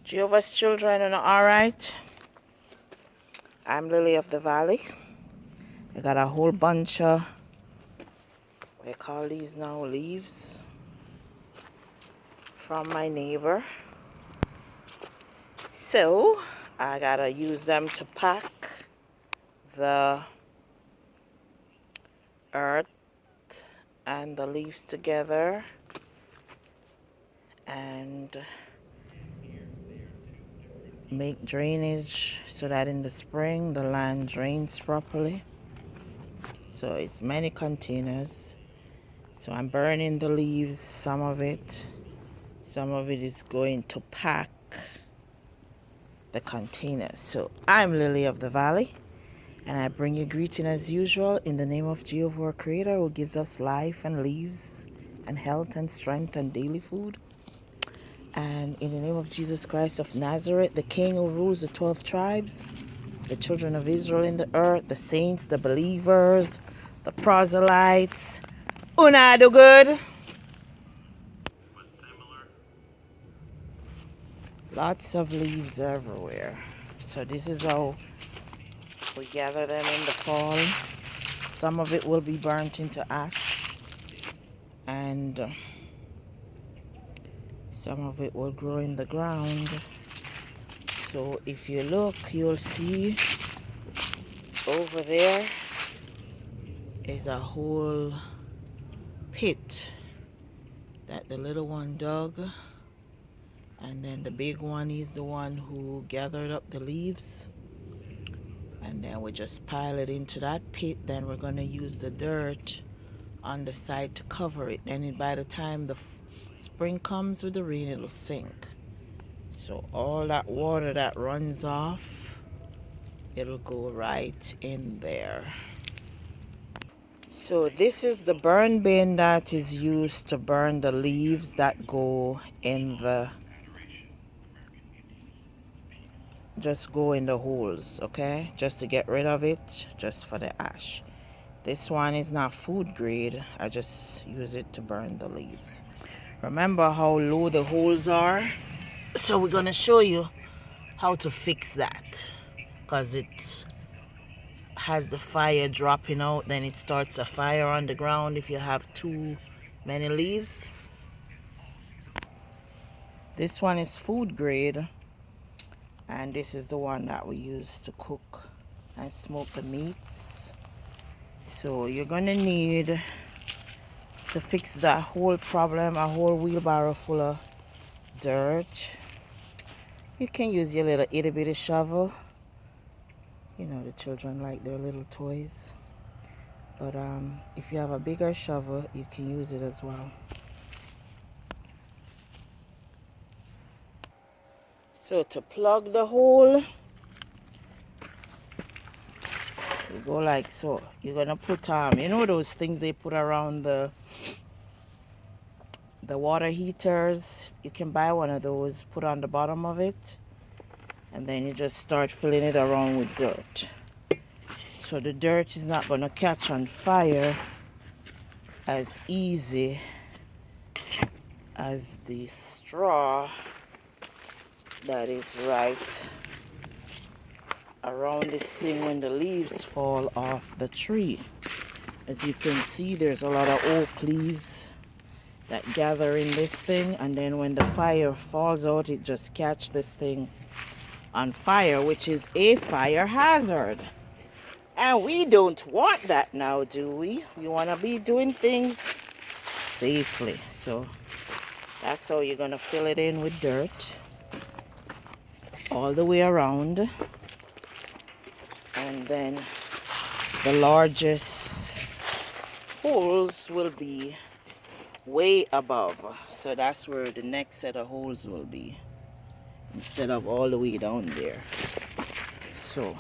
Jehovah's children are alright. I'm Lily of the Valley. I got a whole bunch of, what I call these now, leaves from my neighbor. So I gotta use them to pack the earth and the leaves together and make drainage so that in the spring the land drains properly. So it's many containers. So I'm burning the leaves, some of it is going to pack the containers. So I'm Lily of the Valley, and I bring you greeting as usual in the name of Jehovah our Creator, who gives us life and leaves and health and strength and daily food. And in the name of Jesus Christ of Nazareth, the King who rules the 12 tribes, the children of Israel in the earth, the saints, the believers, the proselytes. Una do good. Lots of leaves everywhere. So this is how we gather them in the fall. Some of it will be burnt into ash, and some of it will grow in the ground. So if you look, you'll see over there is a whole pit that the little one dug, and then the big one is the one who gathered up the leaves, and then we just pile it into that pit. Then we're going to use the dirt on the side to cover it, and by the time the spring comes with the rain, it'll sink. So all that water that runs off, it'll go right in there. So this is the burn bin that is used to burn the leaves that go in the holes, okay? Just to get rid of it, just for the ash. This one is not food grade. I just use it to burn the leaves. Remember how low the holes are? So we're gonna show you how to fix that, because it has the fire dropping out, then it starts a fire on the ground if you have too many leaves. This one is food grade, and this is the one that we use to cook and smoke the meats. So you're gonna need to fix that whole problem a whole wheelbarrow full of dirt. You can use your little itty bitty shovel. You know, the children like their little toys. But if you have a bigger shovel, you can use it as well. So to plug the hole, you go like so. You're gonna put you know those things they put around the water heaters? You can buy one of those, put on the bottom of it, and then you just start filling it around with dirt. So the dirt is not gonna catch on fire as easy as the straw that is right around this thing when the leaves fall off the tree. As you can see, there's a lot of oak leaves that gather in this thing, and then when the fire falls out, it just catch this thing on fire, which is a fire hazard. And we don't want that now, do we? We want to be doing things safely. So that's how you're gonna fill it in with dirt all the way around, and then the largest holes will be way above. So that's where the next set of holes will be, instead of all the way down there. So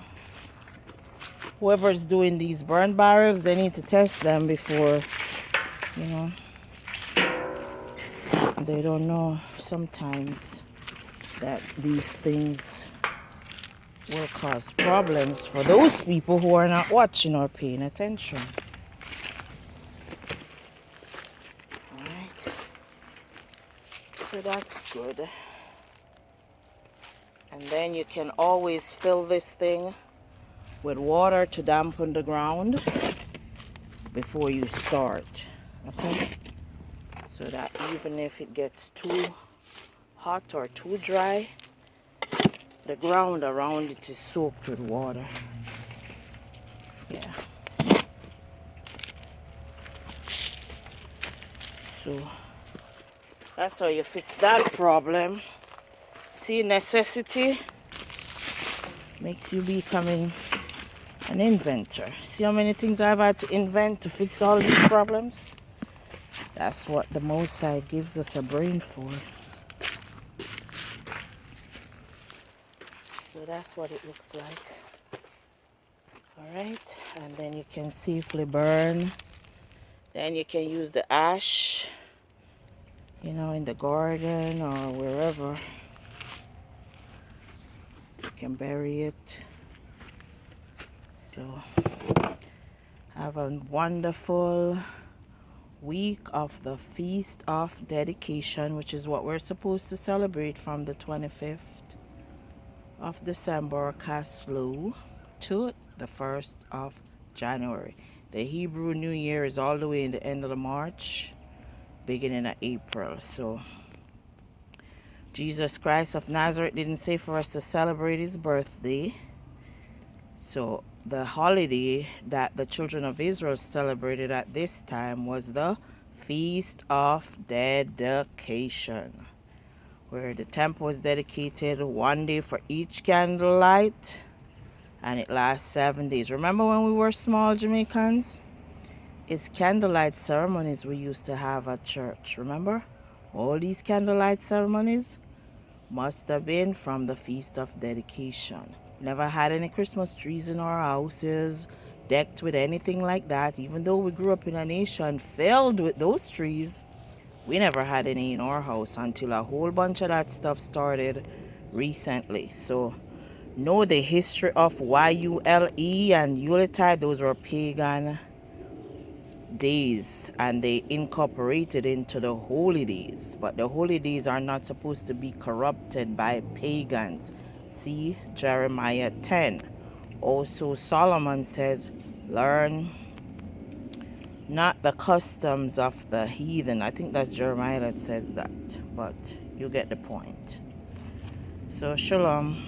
whoever's doing these burn barrels, they need to test them before, you know, they don't know sometimes that these things will cause problems for those people who are not watching or paying attention. Alright, so that's good. And then you can always fill this thing with water to dampen the ground before you start. Okay? So that even if it gets too hot or too dry, the ground around it is soaked with water. Yeah. So that's how you fix that problem. See, necessity makes you becoming an inventor. See how many things I've had to invent to fix all these problems? That's what the Most High gives us a brain for. So that's what it looks like. Alright, and then you can safely burn. Then you can use the ash, you know, in the garden or wherever. You can bury it. So have a wonderful week of the Feast of Dedication, which is what we're supposed to celebrate from the 25th of December, Casleu, to the 1st of January. The Hebrew New Year is all the way in the end of the March, beginning of April. So Jesus Christ of Nazareth didn't say for us to celebrate his birthday. So the holiday that the children of Israel celebrated at this time was the Feast of Dedication, where the temple was dedicated one day for each candlelight, and it lasts 7 days. Remember when we were small Jamaicans? It's candlelight ceremonies we used to have at church. Remember? All these candlelight ceremonies must have been from the Feast of Dedication. Never had any Christmas trees in our houses, decked with anything like that. Even though we grew up in a nation filled with those trees, we never had any in our house until a whole bunch of that stuff started recently. So know the history of Yule and Yuletide. Those were pagan days, and they incorporated into the holy days. But the holy days are not supposed to be corrupted by pagans. See Jeremiah 10. Also Solomon says, learn not the customs of the heathen. I think that's Jeremiah that says that, but you get the point. So shalom.